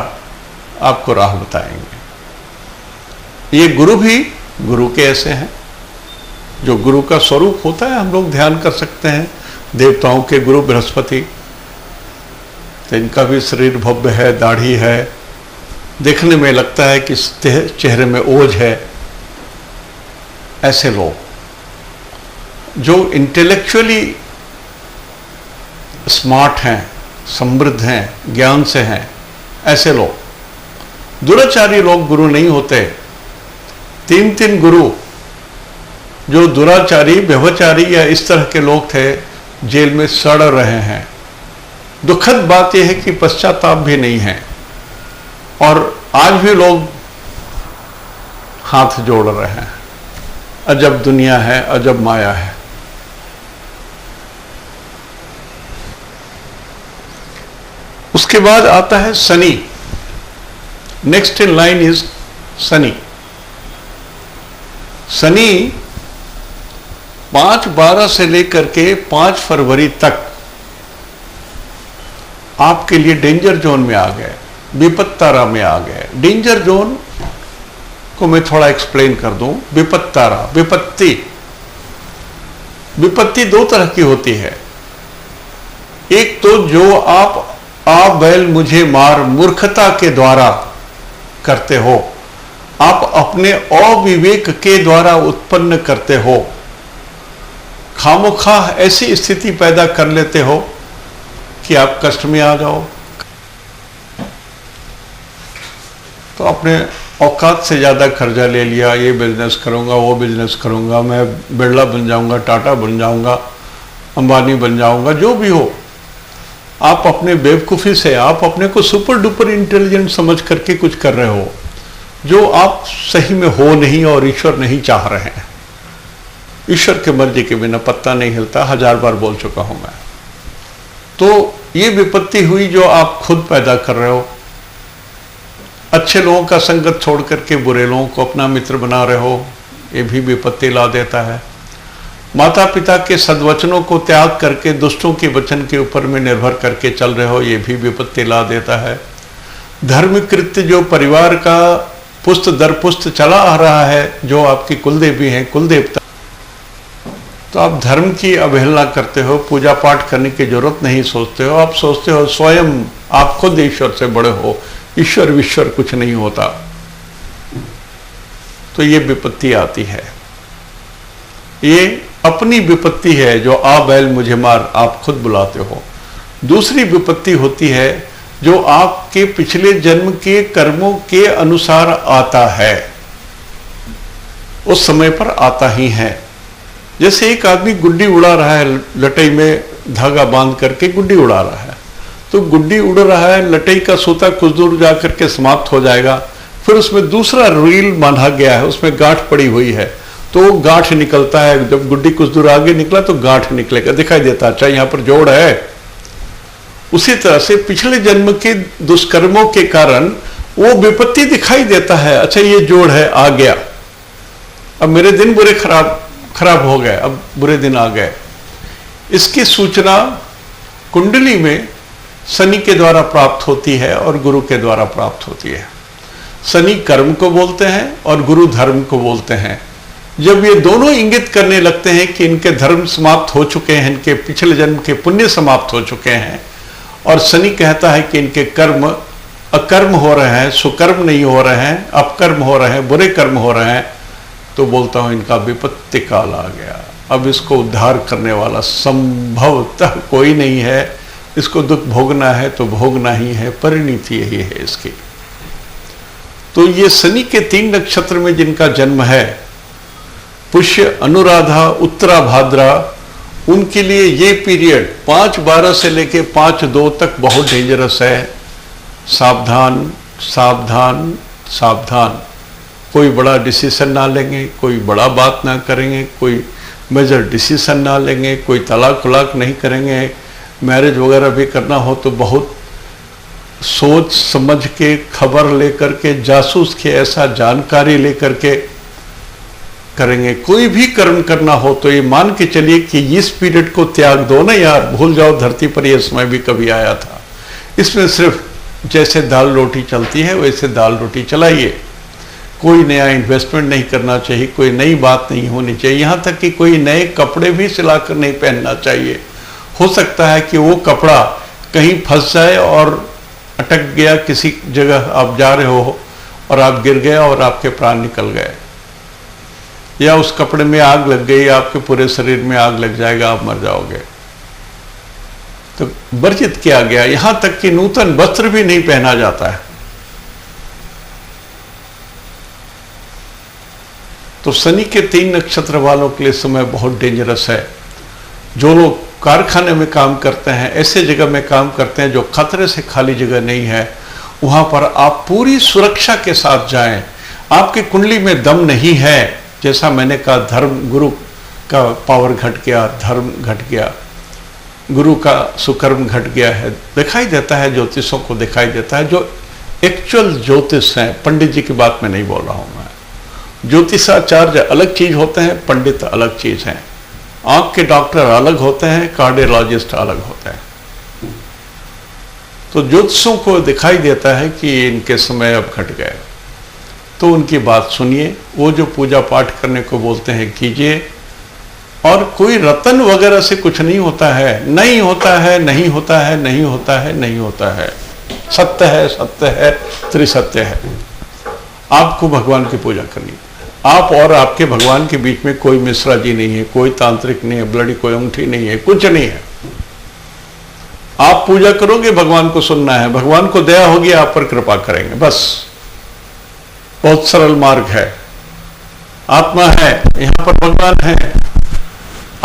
आपको राह बताएंगे। ये गुरु भी गुरु के ऐसे हैं जो गुरु का स्वरूप होता है, हम लोग ध्यान कर सकते हैं। देवताओं के गुरु बृहस्पति, तो इनका भी शरीर भव्य है, दाढ़ी है, देखने में लगता है कि चेहरे में ओज है। ऐसे लोग जो इंटेलेक्चुअली स्मार्ट हैं, समृद्ध हैं, ज्ञान से हैं, ऐसे लोग। दुराचारी लोग गुरु नहीं होते। 3 गुरु जो दुराचारी, व्यभिचारी या इस तरह के लोग थे, जेल में सड़ रहे हैं। दुखद बात यह है कि पश्चाताप भी नहीं है और आज भी लोग हाथ जोड़ रहे हैं। अजब दुनिया है, अजब माया है। उसके बाद आता है Shani. Next in line is Shani. Shani 5/12 से लेकर के 5 फरवरी तक आपके लिए डेंजर जोन में आ गए, विपत्ति तारा में आ गए। डेंजर जोन को मैं थोड़ा एक्सप्लेन कर दूं। विपत्ति तारा, विपत्ति 2 तरह की होती है। एक तो जो आप आ बैल मुझे मार मूर्खता के द्वारा करते हो, आप अपने अविवेक के द्वारा उत्पन्न करते हो, खामोखा ऐसी स्थिति पैदा कर लेते हो कि आप कष्ट में आ जाओ। तो अपने औकात से ज़्यादा कर्जा ले लिया, ये बिजनेस करूँगा, वो बिजनेस करूँगा, मैं बिरला बन जाऊँगा, टाटा बन जाऊँगा, अंबानी बन जाऊँगा, जो भी हो, आप अपने बेवकूफ़ी से आप अपने को सुपर डुपर इंटेलिजेंट समझ करके कुछ कर रहे हो जो आप सही में हो नहीं और ईश्वर नहीं चाह रहे हैं। ईश्वर के मर्जी के बिना पत्ता नहीं हिलता, 1000 बार बोल चुका हूं मैं। तो ये विपत्ति हुई जो आप खुद पैदा कर रहे हो। अच्छे लोगों का संगत छोड़ करके बुरे लोगों को अपना मित्र बना रहे हो, ये भी विपत्ति ला देता है। माता पिता के सद्वचनों को त्याग करके दुष्टों के वचन के ऊपर में निर्भर करके चल रहे हो, ये भी विपत्ति ला देता है। धर्म कृत्य जो परिवार का पुस्त दर पुस्त चला आ रहा है, जो आपकी कुलदेवी हैं, कुलदेवता, तो आप धर्म की अवहेलना करते हो, पूजा पाठ करने की जरूरत नहीं सोचते हो। आप सोचते हो स्वयं आप खुद ईश्वर से बड़े हो, ईश्वर विश्वर कुछ नहीं होता। तो ये विपत्ति आती है, ये अपनी विपत्ति है जो आ बैल मुझे मार आप खुद बुलाते हो। दूसरी विपत्ति होती है जो आपके पिछले जन्म के कर्मों के अनुसार आता है, उस समय पर आता ही है। जैसे एक आदमी गुड्डी उड़ा रहा है, लटई में धागा बांध करके गुड्डी उड़ा रहा है, तो गुड्डी उड़ रहा है, लटई का सूता कुछ दूर जाकर के समाप्त हो जाएगा, फिर उसमें दूसरा रील बांधा गया है, उसमें गांठ पड़ी हुई है, तो गांठ निकलता है। जब गुड्डी कुछ दूर आगे निकला तो गांठ निकलेगा, दिखाई देता, अच्छा यहाँ पर जोड़ है। उसी तरह से पिछले जन्म के दुष्कर्मों के कारण वो विपत्ति दिखाई देता है, अच्छा ये जोड़ है, आ गया, अब मेरे दिन बुरे खराब हो गए, अब बुरे दिन आ गए। इसकी सूचना कुंडली में शनि के द्वारा प्राप्त होती है और गुरु के द्वारा प्राप्त होती है। शनि कर्म को बोलते हैं और गुरु धर्म को बोलते हैं। जब ये दोनों इंगित करने लगते हैं कि इनके धर्म समाप्त हो चुके हैं, इनके पिछले जन्म के पुण्य समाप्त हो चुके हैं, और शनि कहता है कि इनके कर्म अकर्म हो रहे हैं, सुकर्म नहीं हो रहे हैं, अपकर्म हो रहे हैं, बुरे कर्म हो रहे हैं, तो बोलता हूं इनका विपत्ति काल आ गया। अब इसको उद्धार करने वाला संभवतः कोई नहीं है, इसको दुख भोगना है तो भोगना ही है, परिणति यही है इसकी। तो ये शनि के 3 नक्षत्र में जिनका जन्म है, पुष्य, अनुराधा, उत्तरा भाद्रा, उनके लिए ये पीरियड 5/12 से लेके 5/2 तक बहुत डेंजरस है। सावधान सावधान सावधान, कोई बड़ा डिसीजन ना लेंगे, कोई बड़ा बात ना करेंगे, कोई मेजर डिसीजन ना लेंगे, कोई तलाक वलाक नहीं करेंगे, मैरिज वगैरह भी करना हो तो बहुत सोच समझ के, खबर लेकर के, जासूस के ऐसा जानकारी लेकर के करेंगे। कोई भी कर्म करना हो तो ये मान के चलिए कि इस पीरियड को त्याग दो ना यार, भूल जाओ धरती पर यह समय भी कभी आया था। इसमें सिर्फ जैसे दाल रोटी चलती है वैसे दाल रोटी चलाइए, कोई नया इन्वेस्टमेंट नहीं करना चाहिए, कोई नई बात नहीं होनी चाहिए, यहाँ तक कि कोई नए कपड़े भी सिलाकर नहीं पहनना चाहिए। हो सकता है कि वो कपड़ा कहीं फंस जाए और अटक गया किसी जगह, आप जा रहे हो और आप गिर गए और आपके प्राण निकल गए, या उस कपड़े में आग लग गई, आपके पूरे शरीर में आग लग जाएगा, आप मर जाओगे, तो वर्जित किया गया। यहां तक कि नूतन वस्त्र भी नहीं पहना जाता है। तो शनि के 3 नक्षत्र वालों के लिए समय बहुत डेंजरस है। जो लोग कारखाने में काम करते हैं, ऐसे जगह में काम करते हैं जो खतरे से खाली जगह नहीं है, वहां पर आप पूरी सुरक्षा के साथ जाएं। आपकी कुंडली में दम नहीं है, जैसा मैंने कहा, धर्म गुरु का पावर घट गया, धर्म घट गया, गुरु का सुकर्म घट गया है, दिखाई देता है, ज्योतिषों को दिखाई देता है। जो एक्चुअल ज्योतिष हैं, पंडित जी की बात मैं नहीं बोल रहा हूं मैं, ज्योतिषाचार्य अलग चीज होते हैं, पंडित अलग चीज हैं। आंख के डॉक्टर अलग होते हैं, कार्डियोलॉजिस्ट अलग होते हैं। तो ज्योतिषों को दिखाई देता है कि इनके समय अब घट गए, तो उनकी बात सुनिए। वो जो पूजा पाठ करने को बोलते हैं कीजिए, और कोई रतन वगैरह से कुछ नहीं होता है, नहीं होता है, नहीं होता है, नहीं होता है, नहीं होता है। सत्य है, सत्य है, त्रिसत्य है। आपको भगवान की पूजा करनी है। आप और आपके भगवान के बीच में कोई मिश्रा जी नहीं है, कोई तांत्रिक नहीं है, ब्लडी कोई अंगूठी नहीं है, कुछ नहीं है। आप पूजा करोगे, भगवान को सुनना है, भगवान को दया होगी, आप पर कृपा करेंगे, बस। बहुत सरल मार्ग है। आत्मा है, यहां पर भगवान है।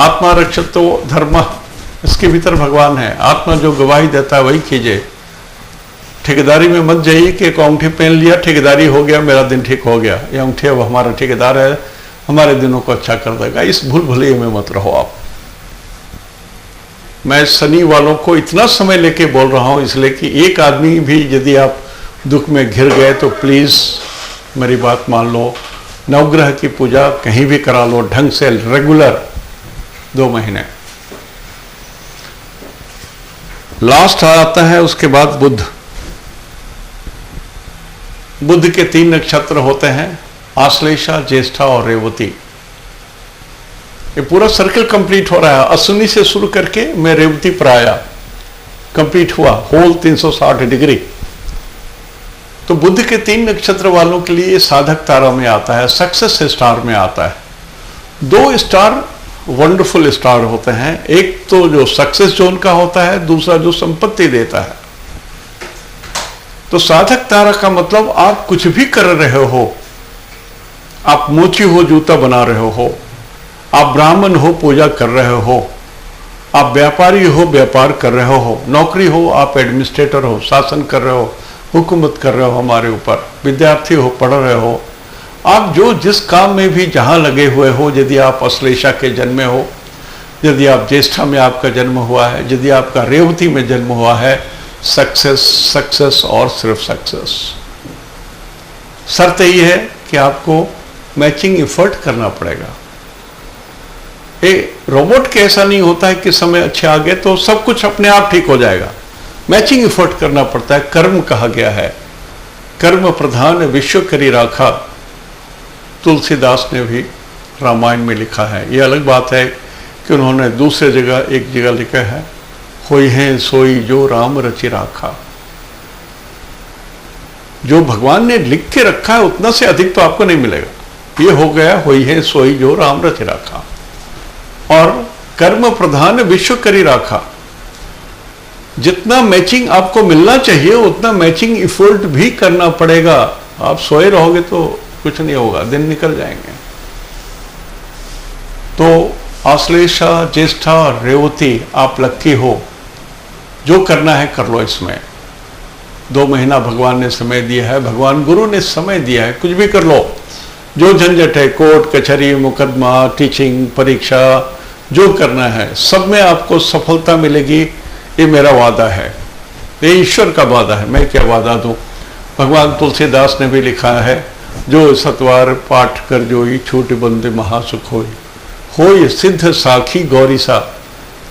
आत्मा रक्षतो धर्म, इसके भीतर भगवान है। आत्मा जो गवाही देता है वही कीजिए। ठेकेदारी में मत जाइए कि एक अंगूठी पहन लिया, ठेकेदारी हो गया, मेरा दिन ठीक हो गया, ये अंगूठी अब हमारा ठेकेदार है, हमारे दिनों को अच्छा कर देगा। इस भूल भुलैया में मत रहो आप। मैं शनि वालों को इतना समय लेके बोल रहा हूं इसलिए कि एक आदमी भी यदि आप दुख में घिर गए तो प्लीज मेरी बात मान लो, नवग्रह की पूजा कहीं भी करा लो ढंग से, रेगुलर 2 महीने। लास्ट आता है उसके बाद बुध। बुध के 3 नक्षत्र होते हैं, आश्लेषा, ज्येष्ठा और रेवती। ये पूरा सर्कल कंप्लीट हो रहा है। अश्विनी से शुरू करके मैं रेवती पर आया, कंप्लीट हुआ होल 360 डिग्री। तो बुध के 3 नक्षत्र वालों के लिए साधक तारा में आता है, सक्सेस स्टार में आता है। 2 स्टार वंडरफुल स्टार होते हैं, एक तो जो सक्सेस जोन का होता है, दूसरा जो संपत्ति देता है। तो साधक तारा का मतलब आप कुछ भी कर रहे हो, आप मोची हो, जूता बना रहे हो, आप ब्राह्मण हो, पूजा कर रहे हो, आप व्यापारी हो, व्यापार कर रहे हो, नौकरी हो, आप एडमिनिस्ट्रेटर हो, शासन कर रहे हो, हुकूमत कर रहे हो हमारे ऊपर, विद्यार्थी हो, पढ़ रहे हो, आप जो जिस काम में भी जहां लगे हुए हो, यदि आप अश्लेषा के जन्मे हो, यदि आप ज्येष्ठा में आपका जन्म हुआ है, यदि आपका रेवती में जन्म हुआ है, सक्सेस, सक्सेस और सिर्फ सक्सेस। शर्त यही है कि आपको मैचिंग एफर्ट करना पड़ेगा। ये रोबोट के ऐसा नहीं होता है कि समय अच्छे आ गए तो सब कुछ अपने आप ठीक हो जाएगा। मैचिंग एफर्ट करना पड़ता है। कर्म कहा गया है, कर्म प्रधान विश्व करी राखा, तुलसीदास ने भी रामायण में लिखा है। ये अलग बात है कि उन्होंने दूसरे जगह एक जगह लिखा है, होई है सोई जो राम रचि राखा। जो भगवान ने लिख के रखा है उतना से अधिक तो आपको नहीं मिलेगा। ये हो गया होई है सोई जो राम रचि राखा। और कर्म प्रधान विश्व करी राखा, जितना मैचिंग आपको मिलना चाहिए उतना मैचिंग एफर्ट भी करना पड़ेगा। आप सोए रहोगे तो कुछ नहीं होगा, दिन निकल जाएंगे। तो आश्लेषा, ज्येष्ठा, रेवती, आप लक्की हो। जो करना है कर लो। इसमें 2 महीना भगवान ने समय दिया है, भगवान गुरु ने समय दिया है, कुछ भी कर लो। जो झंझट है, कोर्ट कचहरी, मुकदमा, टीचिंग, परीक्षा, जो करना है सब में आपको सफलता मिलेगी, ये मेरा वादा है, ये ईश्वर का वादा है। मैं क्या वादा दूं। भगवान तुलसीदास ने भी लिखा है, जो सतवार पाठ कर जोई, छूट बंदे महासुख होई सिद्ध साखी गौरी सा।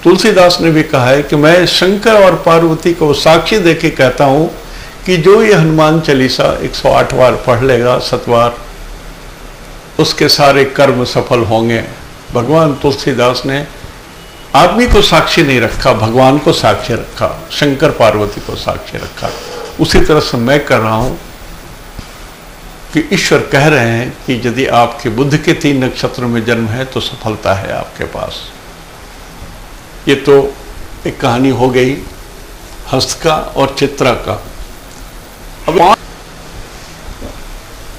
तुलसीदास ने भी कहा है कि मैं शंकर और पार्वती को साक्षी देके कहता हूं कि जो ये हनुमान चालीसा 108 बार पढ़ लेगा सतवार, उसके सारे कर्म सफल होंगे। भगवान तुलसीदास ने आदमी को साक्षी नहीं रखा, भगवान को साक्षी रखा, शंकर पार्वती को साक्षी रखा। उसी तरह से मैं कर रहा हूं कि ईश्वर कह रहे हैं कि यदि आपके बुध के 3 नक्षत्र में जन्म है तो सफलता है आपके पास। ये तो एक कहानी हो गई हस्त का और चित्रा का। अब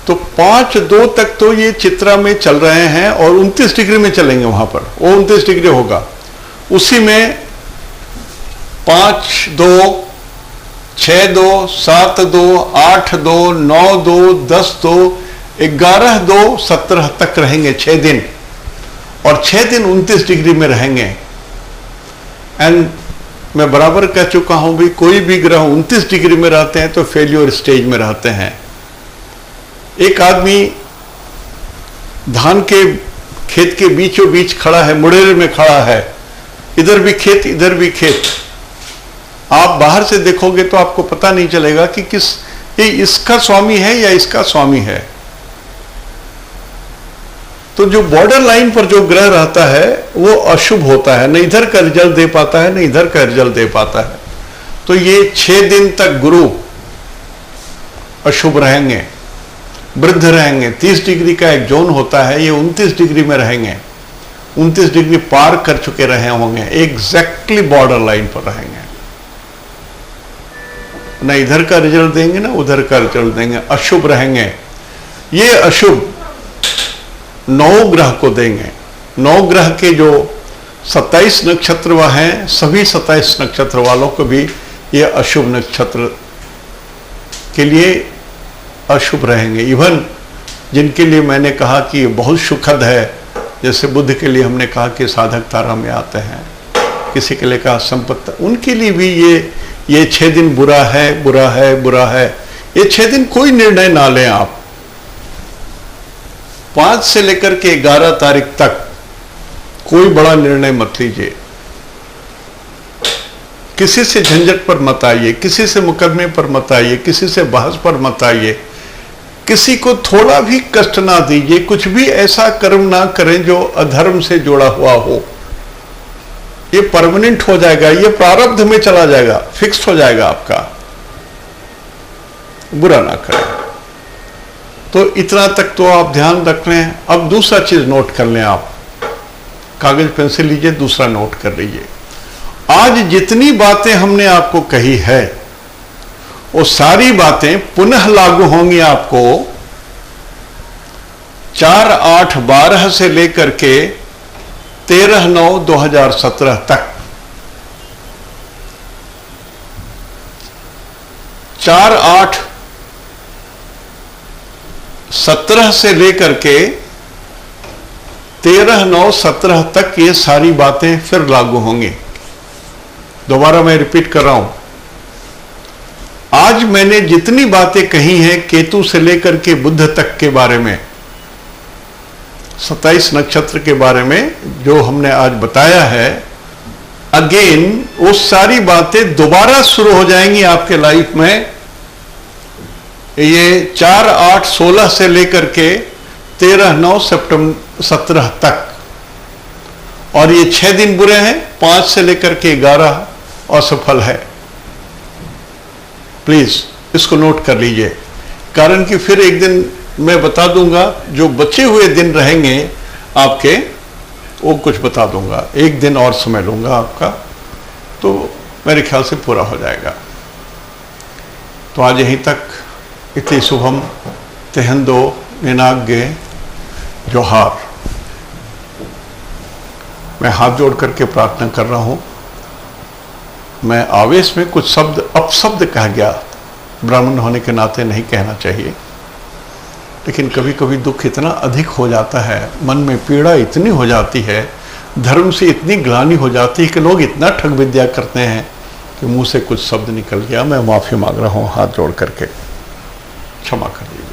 तो 5-2 तक तो ये चित्रा में चल रहे हैं और 29 डिग्री में चलेंगे वहां पर, वो 29 डिग्री होगा। उसी में 5-2, 6-2, 7-2, 8-2, 9-2, 10-2, 11-2, 17 तक रहेंगे 6 दिन, और 6 दिन 29 डिग्री में रहेंगे। एंड मैं बराबर कह चुका हूं भी, कोई भी ग्रह 29 डिग्री में रहते हैं तो फेल्योर स्टेज में रहते हैं। एक आदमी धान के खेत के बीचों बीच खड़ा है, मुड़ेर में खड़ा है, इधर भी खेत इधर भी खेत। आप बाहर से देखोगे तो आपको पता नहीं चलेगा कि ये इसका स्वामी है या इसका स्वामी है। तो जो बॉर्डर लाइन पर जो ग्रह रहता है वो अशुभ होता है, न इधर का रिजल्ट दे पाता है, न इधर का रिजल्ट दे पाता है। तो ये 6 दिन तक गुरु अशुभ रहेंगे, वृद्ध रहेंगे। 30 डिग्री का एक जोन होता है, ये 29 डिग्री में रहेंगे, 29 डिग्री पार कर चुके रहे होंगे, एग्जैक्टली बॉर्डर लाइन पर रहेंगे। न इधर का रिजल्ट देंगे ना उधर का रिजल्ट देंगे, अशुभ रहेंगे। ये अशुभ 9 ग्रह को देंगे। 9 ग्रह के जो 27 नक्षत्र हैं, सभी 27 नक्षत्र वालों को भी ये अशुभ नक्षत्र के लिए अशुभ रहेंगे। इवन जिनके लिए मैंने कहा कि ये बहुत सुखद है, जैसे बुध के लिए हमने कहा कि साधक तारा में आते हैं, किसी के लिए कहा संपत्ति, उनके लिए भी ये 6 दिन बुरा है, बुरा है, बुरा है। ये 6 दिन कोई निर्णय ना लें आप। 5 से लेकर के 11 तारीख तक कोई बड़ा निर्णय मत लीजिए, किसी से झंझट पर मत आइए, किसी से मुकदमे पर मत आइए, किसी से बहस पर मत आइए, किसी को थोड़ा भी कष्ट ना दीजिए, कुछ भी ऐसा कर्म ना करें जो अधर्म से जुड़ा हुआ हो। ये परमानेंट हो जाएगा, ये प्रारब्ध में चला जाएगा, फिक्स्ड हो जाएगा आपका। बुरा ना करें। तो इतना तक तो आप ध्यान रख लें। अब दूसरा चीज नोट कर लें, आप कागज पेंसिल लीजिए, दूसरा नोट कर लीजिए। आज जितनी बातें हमने आपको कही है वो सारी बातें पुनः लागू होंगी आपको 4/8/12 से लेकर के 13/9/2017 तक। 4/8/17 से लेकर के 13/9/17 तक ये सारी बातें फिर लागू होंगी। दोबारा मैं रिपीट कर रहा हूं, आज मैंने जितनी बातें कही हैं केतु से लेकर के बुध तक के बारे में, 27 नक्षत्र के बारे में जो हमने आज बताया है, अगेन वो सारी बातें दोबारा शुरू हो जाएंगी आपके लाइफ में। ये 4/8/16 से लेकर के 13/9/17 तक। और ये 6 दिन बुरे हैं, 5 से लेकर के 11 असफल है। प्लीज इसको नोट कर लीजिए, कारण कि फिर एक दिन मैं बता दूंगा, जो बचे हुए दिन रहेंगे आपके वो कुछ बता दूंगा। एक दिन और समय लूंगा आपका, तो मेरे ख्याल से पूरा हो जाएगा। तो आज यहीं तक। इति शुभम तेहंदो निनाग्गे जोहार। मैं हाथ जोड़ करके प्रार्थना कर रहा हूं। मैं आवेश में कुछ शब्द अपशब्द कह गया, ब्राह्मण होने के नाते नहीं कहना चाहिए, लेकिन कभी कभी दुख इतना अधिक हो जाता है, मन में पीड़ा इतनी हो जाती है, धर्म से इतनी ग्लानि हो जाती है कि लोग इतना ठग विद्या करते हैं कि मुंह से कुछ शब्द निकल गया। मैं माफी मांग रहा हूं हाथ जोड़ करके, क्षमा कर दीजिए।